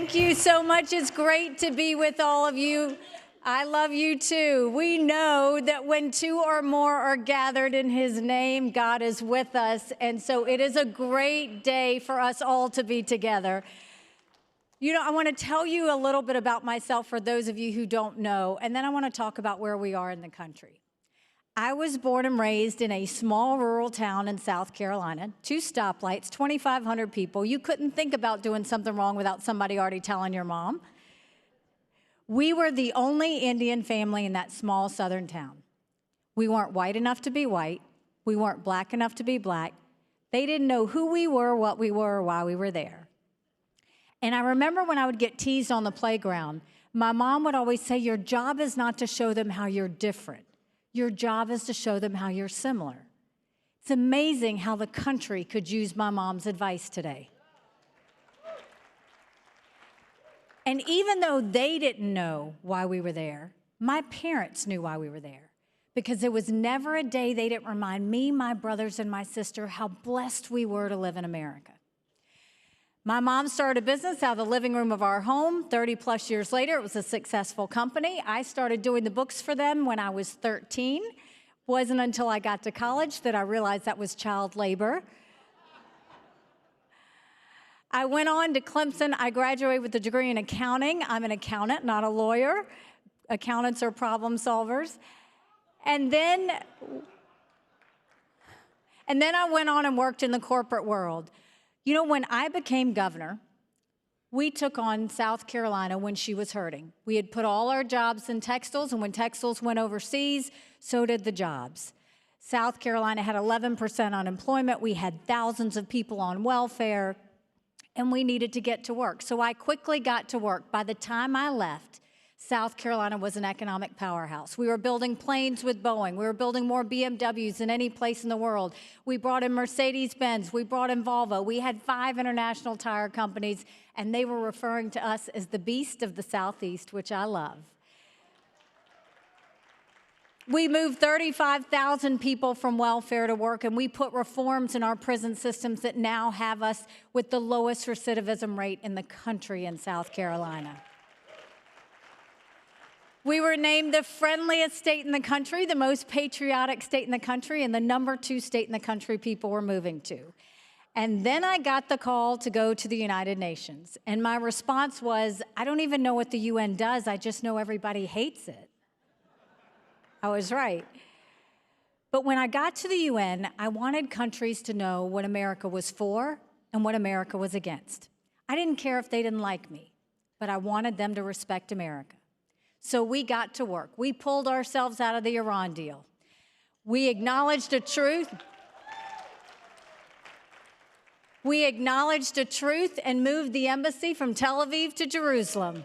Thank you so much. It's great to be with all of you. I love you too. We know that when two or more are gathered in his name, God is with us. And so it is a great day for us all to be together. You know, I want to tell you a little bit about myself for those of you who don't know, and then I want to talk about where we are in the country. I was born and raised in a small rural town in South Carolina, 2 stoplights, 2,500 people. You couldn't think about doing something wrong without somebody already telling your mom. We were the only Indian family in that small southern town. We weren't white enough to be white. We weren't black enough to be black. They didn't know who we were, what we were, or why we were there. And I remember when I would get teased on the playground, my mom would always say, your job is not to show them how you're different. Your job is to show them how you're similar. It's amazing how the country could use my mom's advice today. And even though they didn't know why we were there, my parents knew why we were there. Because there was never a day they didn't remind me, my brothers, and my sister how blessed we were to live in America. My mom started a business out of the living room of our home. 30 plus years later, it was a successful company. I started doing the books for them when I was 13. Wasn't until I got to college that I realized that was child labor. I went on to Clemson. I graduated with a degree in accounting. I'm an accountant, not a lawyer. Accountants are problem solvers. And then I went on and worked in the corporate world. You know, when I became governor, we took on South Carolina when she was hurting. We had put all our jobs in textiles, and when textiles went overseas, so did the jobs. South Carolina had 11% unemployment. We had thousands of people on welfare, and we needed to get to work. So I quickly got to work. By the time I left, South Carolina was an economic powerhouse. We were building planes with Boeing. We were building more BMWs than any place in the world. We brought in Mercedes-Benz. We brought in Volvo. We had 5 international tire companies, and they were referring to us as the beast of the Southeast, which I love. We moved 35,000 people from welfare to work, and we put reforms in our prison systems that now have us with the lowest recidivism rate in the country in South Carolina. We were named the friendliest state in the country, the most patriotic state in the country, and the #2 state in the country people were moving to. And then I got the call to go to the United Nations. And my response was, I don't even know what the UN does. I just know everybody hates it. I was right. But when I got to the UN, I wanted countries to know what America was for and what America was against. I didn't care if they didn't like me, but I wanted them to respect America. So we got to work. We pulled ourselves out of the Iran deal. We acknowledged the truth. We acknowledged the truth and moved the embassy from Tel Aviv to Jerusalem.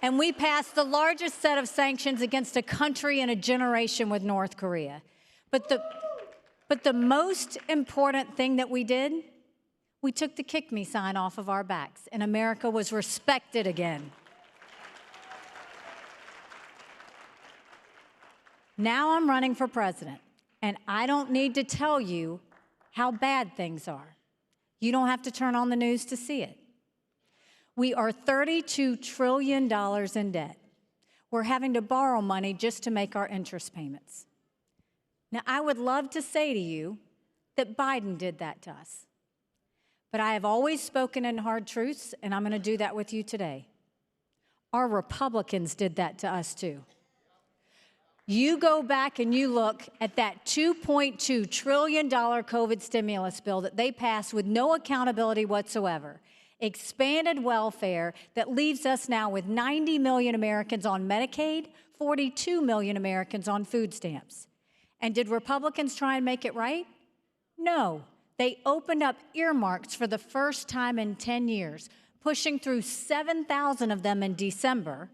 And we passed the largest set of sanctions against a country in a generation with North Korea. But the most important thing that we did, we took the kick me sign off of our backs, and America was respected again. Now I'm running for president, and I don't need to tell you how bad things are. You don't have to turn on the news to see it. We are $32 trillion in debt. We're having to borrow money just to make our interest payments. Now, I would love to say to you that Biden did that to us. But I have always spoken in hard truths, and I'm going to do that with you today. Our Republicans did that to us, too. You go back and you look at that $2.2 trillion COVID stimulus bill that they passed with no accountability whatsoever. Expanded welfare that leaves us now with 90 million Americans on Medicaid, 42 million Americans on food stamps. And did Republicans try and make it right? No. They opened up earmarks for the first time in 10 years, pushing through 7,000 of them in December.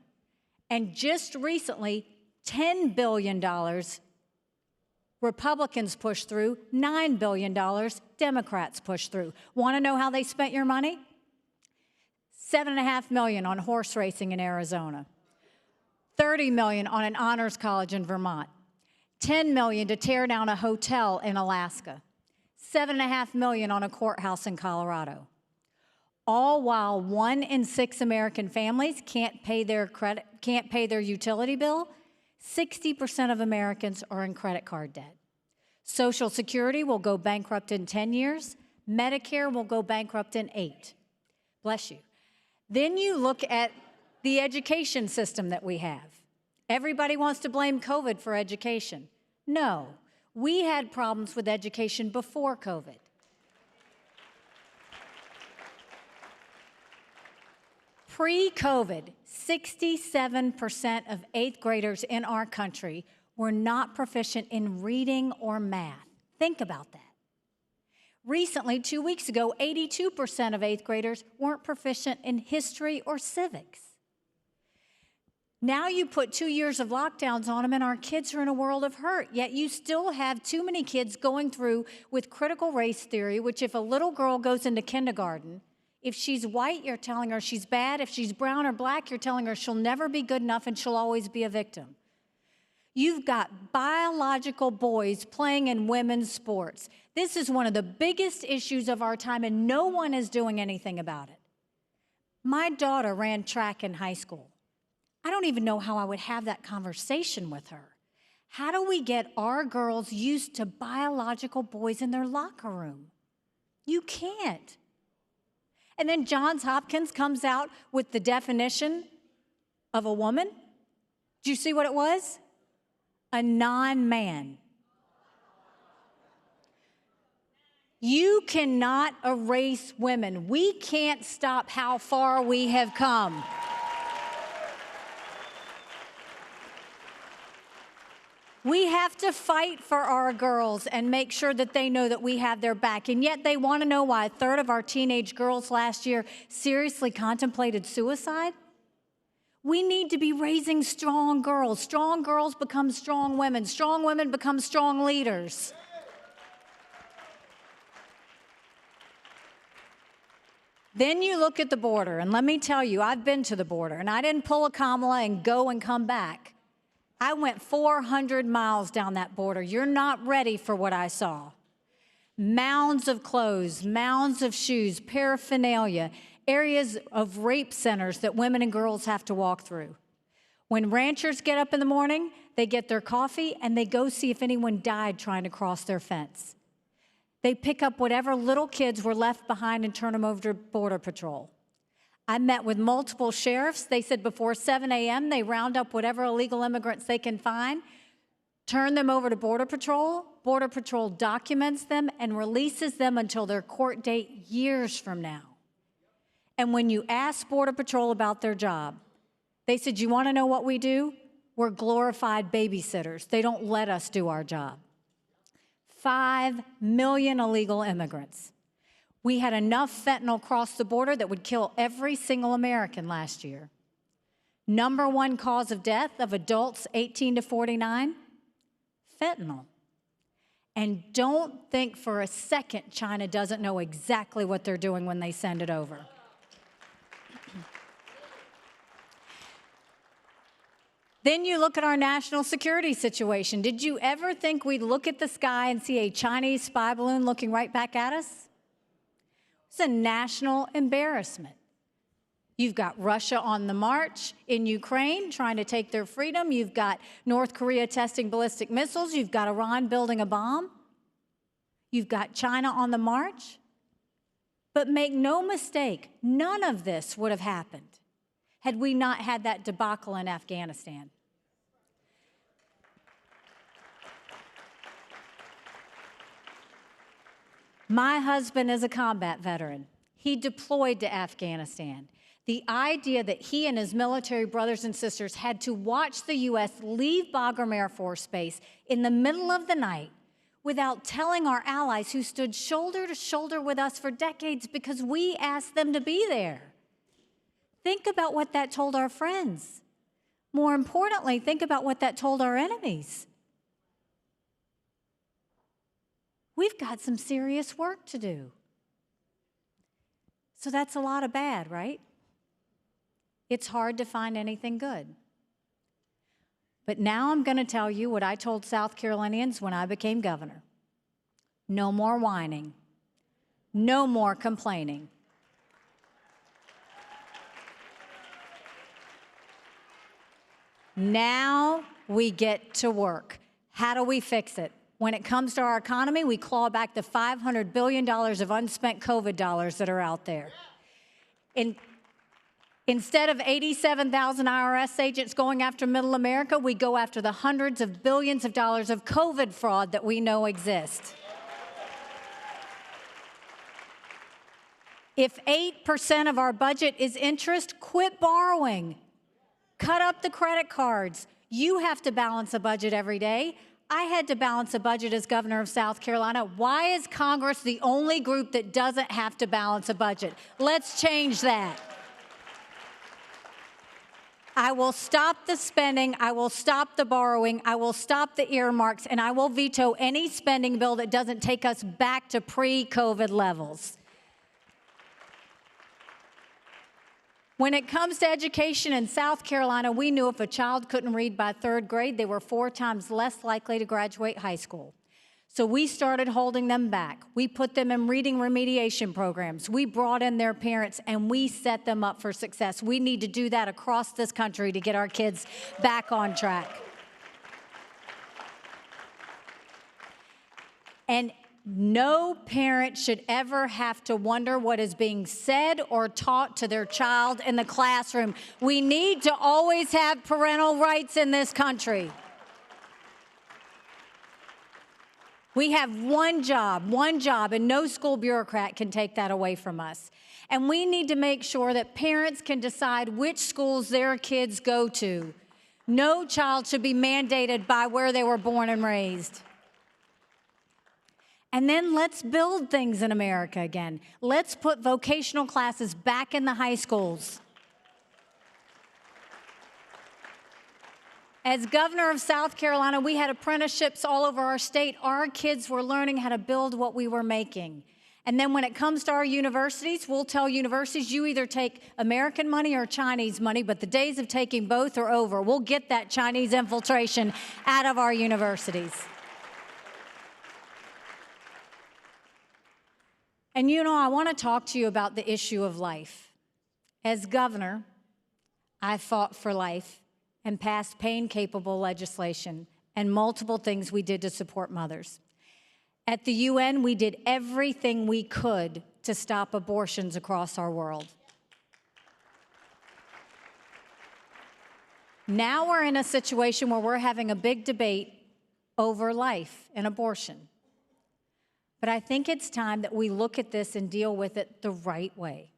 And just recently, $10 billion Republicans pushed through, $9 billion Democrats pushed through. Want to know how they spent your money? $7.5 million on horse racing in Arizona, $30 million on an honors college in Vermont, $10 million to tear down a hotel in Alaska, 7.5 million on a courthouse in Colorado. All while 1 in 6 American families can't pay their utility bill, 60% of Americans are in credit card debt. Social Security will go bankrupt in 10 years. Medicare will go bankrupt in 8. Bless you. Then you look at the education system that we have. Everybody wants to blame COVID for education. No, we had problems with education before COVID. Pre-COVID, 67% of 8th graders in our country were not proficient in reading or math. Think about that. Recently, 2 weeks ago, 82% of 8th graders weren't proficient in history or civics. Now you put 2 years of lockdowns on them and our kids are in a world of hurt, yet you still have too many kids going through with critical race theory, which if a little girl goes into kindergarten, if she's white, you're telling her she's bad. If she's brown or black, you're telling her she'll never be good enough and she'll always be a victim. You've got biological boys playing in women's sports. This is one of the biggest issues of our time, and no one is doing anything about it. My daughter ran track in high school. I don't even know how I would have that conversation with her. How do we get our girls used to biological boys in their locker room? You can't. And then Johns Hopkins comes out with the definition of a woman. Did you see what it was? A non-man. You cannot erase women. We can't stop how far we have come. We have to fight for our girls and make sure that they know that we have their back. And yet they want to know why a third of our teenage girls last year seriously contemplated suicide. We need to be raising strong girls. Strong girls become strong women. Strong women become strong leaders. Then you look at the border, and let me tell you, I've been to the border, and I didn't pull a Kamala and go and come back. I went 400 miles down that border. You're not ready for what I saw. Mounds of clothes, mounds of shoes, paraphernalia, areas of rape centers that women and girls have to walk through. When ranchers get up in the morning, they get their coffee and they go see if anyone died trying to cross their fence. They pick up whatever little kids were left behind and turn them over to Border Patrol. I met with multiple sheriffs. They said before 7 a.m., they round up whatever illegal immigrants they can find, turn them over to Border Patrol. Border Patrol documents them and releases them until their court date years from now. And when you ask Border Patrol about their job, they said, you want to know what we do? We're glorified babysitters. They don't let us do our job. 5 million illegal immigrants. We had enough fentanyl cross the border that would kill every single American last year. Number one cause of death of adults 18 to 49, fentanyl. And don't think for a second China doesn't know exactly what they're doing when they send it over. Then you look at our national security situation. Did you ever think we'd look at the sky and see a Chinese spy balloon looking right back at us? It's a national embarrassment. You've got Russia on the march in Ukraine trying to take their freedom. You've got North Korea testing ballistic missiles. You've got Iran building a bomb. You've got China on the march. But make no mistake, none of this would have happened had we not had that debacle in Afghanistan. My husband is a combat veteran. He deployed to Afghanistan. The idea that he and his military brothers and sisters had to watch the U.S. leave Bagram Air Force Base in the middle of the night without telling our allies who stood shoulder to shoulder with us for decades because we asked them to be there. Think about what that told our friends. More importantly, think about what that told our enemies. We've got some serious work to do. So that's a lot of bad, right? It's hard to find anything good. But now I'm going to tell you what I told South Carolinians when I became governor. No more whining. No more complaining. Now we get to work. How do we fix it? When it comes to our economy, we claw back the $500 billion of unspent COVID dollars that are out there. Instead of 87,000 IRS agents going after middle America, we go after the hundreds of billions of dollars of COVID fraud that we know exist. If 8% of our budget is interest, quit borrowing. Cut up the credit cards. You have to balance a budget every day. I had to balance a budget as governor of South Carolina. Why is Congress the only group that doesn't have to balance a budget? Let's change that. I will stop the spending, I will stop the borrowing, I will stop the earmarks, and I will veto any spending bill that doesn't take us back to pre-COVID levels. When it comes to education in South Carolina, we knew if a child couldn't read by 3rd grade, they were 4 times less likely to graduate high school. So we started holding them back. We put them in reading remediation programs. We brought in their parents, and we set them up for success. We need to do that across this country to get our kids back on track. And no parent should ever have to wonder what is being said or taught to their child in the classroom. We need to always have parental rights in this country. We have one job, and no school bureaucrat can take that away from us. And we need to make sure that parents can decide which schools their kids go to. No child should be mandated by where they were born and raised. And then let's build things in America again. Let's put vocational classes back in the high schools. As governor of South Carolina, we had apprenticeships all over our state. Our kids were learning how to build what we were making. And then when it comes to our universities, we'll tell universities, you either take American money or Chinese money, but the days of taking both are over. We'll get that Chinese infiltration out of our universities. And you know, I want to talk to you about the issue of life. As governor, I fought for life and passed pain-capable legislation and multiple things we did to support mothers. At the UN, we did everything we could to stop abortions across our world. Now we're in a situation where we're having a big debate over life and abortion. But I think it's time that we look at this and deal with it the right way.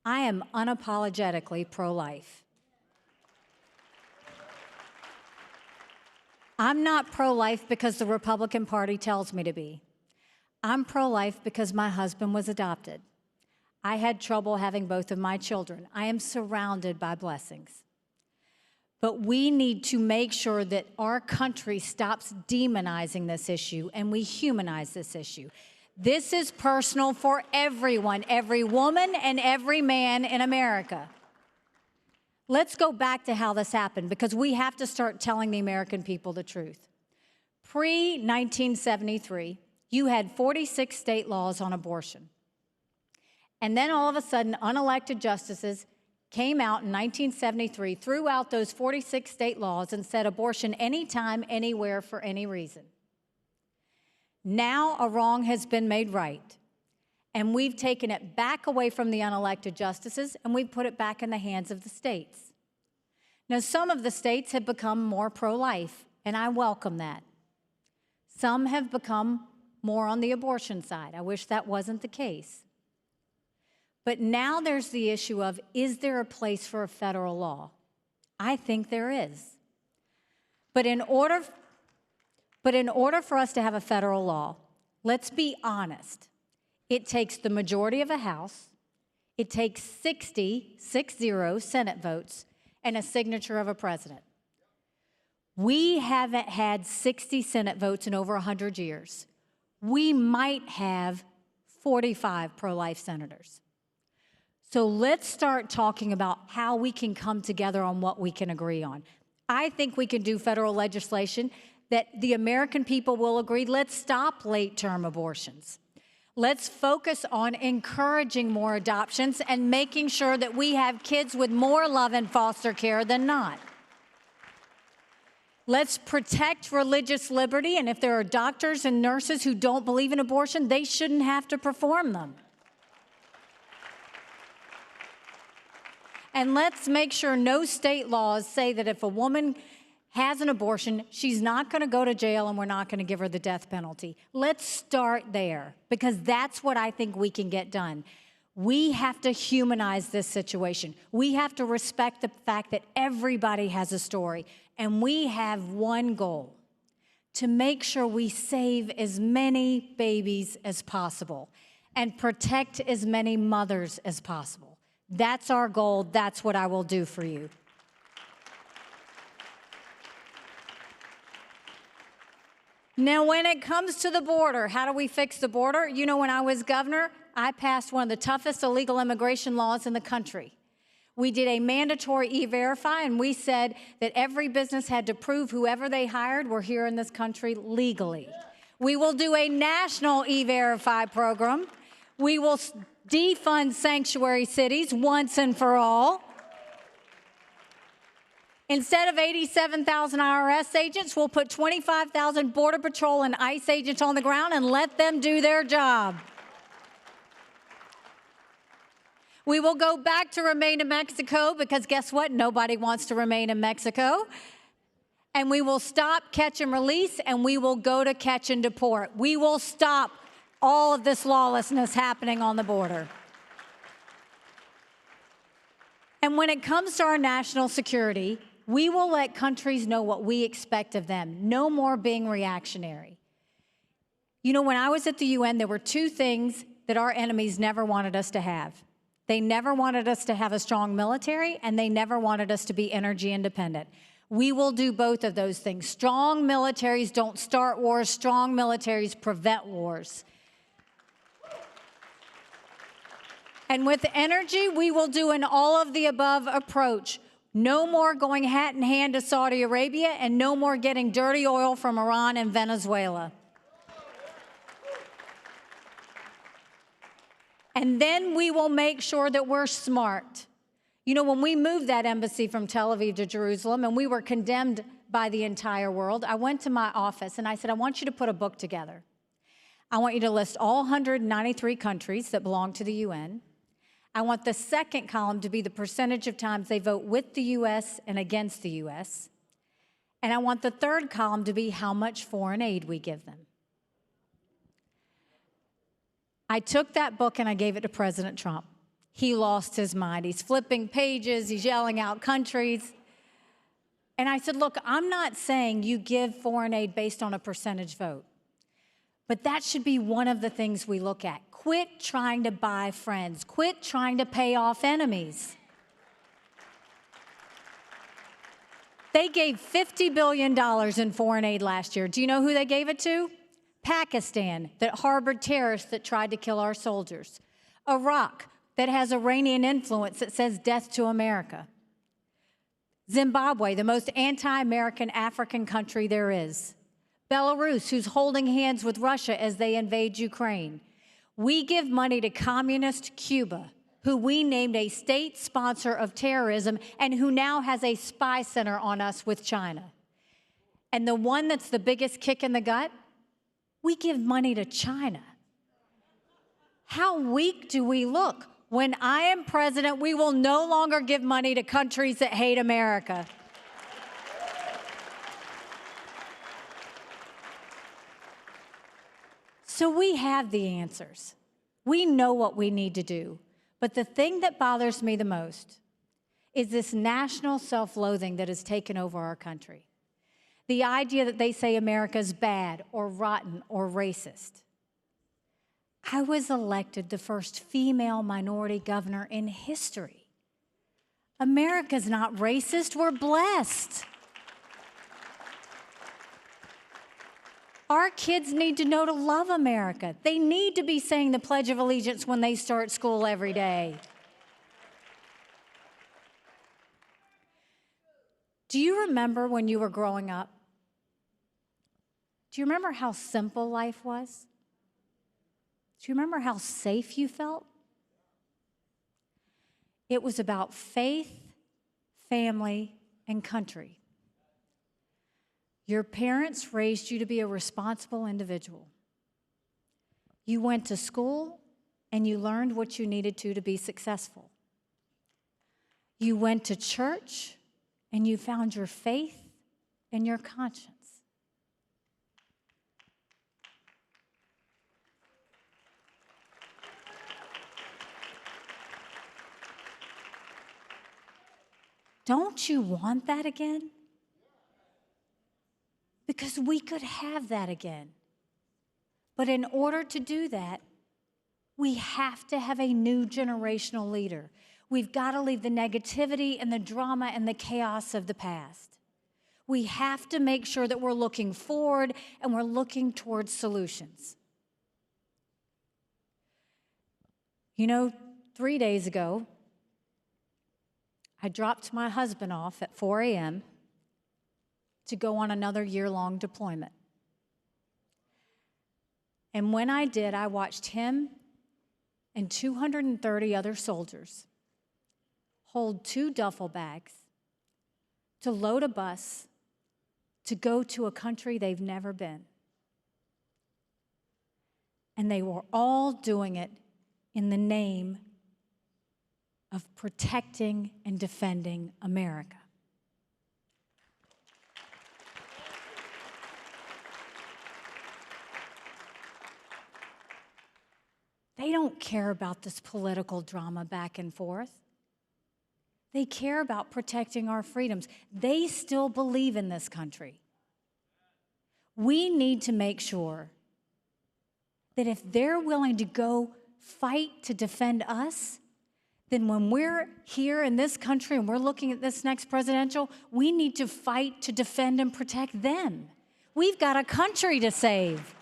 I am unapologetically pro-life. I'm not pro-life because the Republican Party tells me to be. I'm pro-life because my husband was adopted. I had trouble having both of my children. I am surrounded by blessings. But we need to make sure that our country stops demonizing this issue and we humanize this issue. This is personal for everyone, every woman and every man in America. Let's go back to how this happened, because we have to start telling the American people the truth. Pre-1973, you had 46 state laws on abortion. And then all of a sudden, unelected justices came out in 1973, threw out those 46 state laws and said abortion anytime, anywhere, for any reason. Now a wrong has been made right. And we've taken it back away from the unelected justices, and we've put it back in the hands of the states. Now, some of the states have become more pro-life, and I welcome that. Some have become more on the abortion side. I wish that wasn't the case. But now there's the issue of, is there a place for a federal law? I think there is. But in order for us to have a federal law, let's be honest. It takes the majority of a House, it takes 60 Senate votes, and a signature of a president. We haven't had 60 Senate votes in over 100 years. We might have 45 pro-life senators. So let's start talking about how we can come together on what we can agree on. I think we can do federal legislation that the American people will agree, let's stop late-term abortions. Let's focus on encouraging more adoptions and making sure that we have kids with more love in foster care than not. Let's protect religious liberty, and if there are doctors and nurses who don't believe in abortion, they shouldn't have to perform them. And let's make sure no state laws say that if a woman has an abortion, she's not going to go to jail and we're not going to give her the death penalty. Let's start there, because that's what I think we can get done. We have to humanize this situation. We have to respect the fact that everybody has a story, and we have one goal: to make sure we save as many babies as possible and protect as many mothers as possible. That's our goal. That's what I will do for you. Now, when it comes to the border, how do we fix the border? You know, when I was governor, I passed one of the toughest illegal immigration laws in the country. We did a mandatory E-Verify, and we said that every business had to prove whoever they hired were here in this country legally. We will do a national E-Verify program. We will defund sanctuary cities once and for all. Instead of 87,000 IRS agents, we'll put 25,000 Border Patrol and ICE agents on the ground and let them do their job. We will go back to remain in Mexico, because guess what? Nobody wants to remain in Mexico. And we will stop catch and release, and we will go to catch and deport. We will stop all of this lawlessness happening on the border. And when it comes to our national security, we will let countries know what we expect of them. No more being reactionary. You know, when I was at the UN, there were two things that our enemies never wanted us to have. They never wanted us to have a strong military, and they never wanted us to be energy independent. We will do both of those things. Strong militaries don't start wars. Strong militaries prevent wars. And with energy, we will do an all-of-the-above approach. No more going hat in hand to Saudi Arabia, and no more getting dirty oil from Iran and Venezuela. And then we will make sure that we're smart. You know, when we moved that embassy from Tel Aviv to Jerusalem and we were condemned by the entire world, I went to my office and I said, I want you to put a book together. I want you to list all 193 countries that belong to the UN. I want the second column to be the percentage of times they vote with the U.S. and against the U.S. And I want the third column to be how much foreign aid we give them. I took that book and I gave it to President Trump. He lost his mind. He's flipping pages. He's yelling out countries. And I said, look, I'm not saying you give foreign aid based on a percentage vote. But that should be one of the things we look at. Quit trying to buy friends. Quit trying to pay off enemies. They gave $50 billion in foreign aid last year. Do you know who they gave it to? Pakistan, that harbored terrorists that tried to kill our soldiers. Iraq, that has Iranian influence that says death to America. Zimbabwe, the most anti-American African country there is. Belarus, who's holding hands with Russia as they invade Ukraine. We give money to communist Cuba, who we named a state sponsor of terrorism and who now has a spy center on us with China. And the one that's the biggest kick in the gut, we give money to China. How weak do we look? When I am president, we will no longer give money to countries that hate America. So we have the answers. We know what we need to do. But the thing that bothers me the most is this national self-loathing that has taken over our country. The idea that they say America's bad or rotten or racist. I was elected the first female minority governor in history. America's not racist, we're blessed. Our kids need to know to love America. They need to be saying the Pledge of Allegiance when they start school every day. Do you remember when you were growing up? Do you remember how simple life was? Do you remember how safe you felt? It was about faith, family, and country. Your parents raised you to be a responsible individual. You went to school and you learned what you needed to be successful. You went to church and you found your faith and your conscience. Don't you want that again? Because we could have that again. But in order to do that, we have to have a new generational leader. We've got to leave the negativity and the drama and the chaos of the past. We have to make sure that we're looking forward and we're looking towards solutions. You know, 3 days ago, I dropped my husband off at 4 a.m. to go on another year-long deployment. And when I did, I watched him and 230 other soldiers hold 2 duffel bags to load a bus to go to a country they've never been. And they were all doing it in the name of protecting and defending America. They don't care about this political drama back and forth. They care about protecting our freedoms. They still believe in this country. We need to make sure that if they're willing to go fight to defend us, then when we're here in this country and we're looking at this next presidential, we need to fight to defend and protect them. We've got a country to save.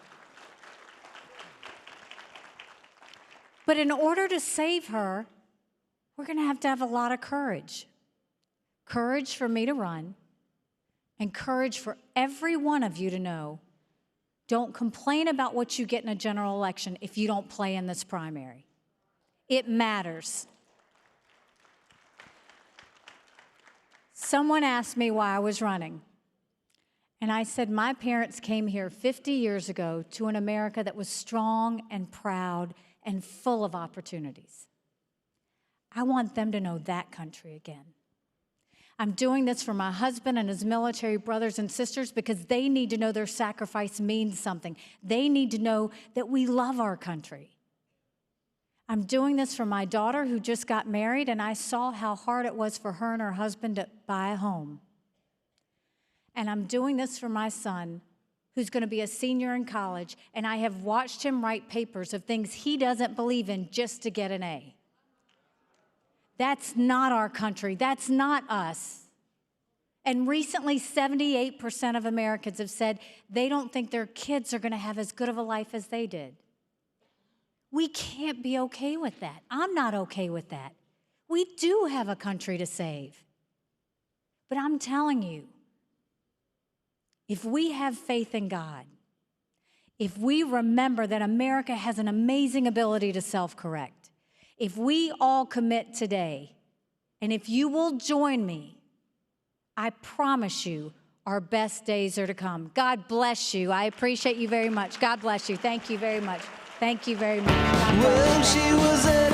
But in order to save her, we're going to have a lot of courage. Courage for me to run, and courage for every one of you to know, don't complain about what you get in a general election if you don't play in this primary. It matters. Someone asked me why I was running. And I said, my parents came here 50 years ago to an America that was strong and proud and full of opportunities. I want them to know that country again. I'm doing this for my husband and his military brothers and sisters because they need to know their sacrifice means something. They need to know that we love our country. I'm doing this for my daughter who just got married, and I saw how hard it was for her and her husband to buy a home. And I'm doing this for my son who's going to be a senior in college, and I have watched him write papers of things he doesn't believe in just to get an A. That's not our country. That's not us. And recently, 78% of Americans have said they don't think their kids are going to have as good of a life as they did. We can't be okay with that. I'm not okay with that. We do have a country to save. But I'm telling you, if we have faith in God, if we remember that America has an amazing ability to self-correct, if we all commit today, and if you will join me, I promise you our best days are to come. God bless you. I appreciate you very much. God bless you. Thank you very much. Thank you very much. God bless you.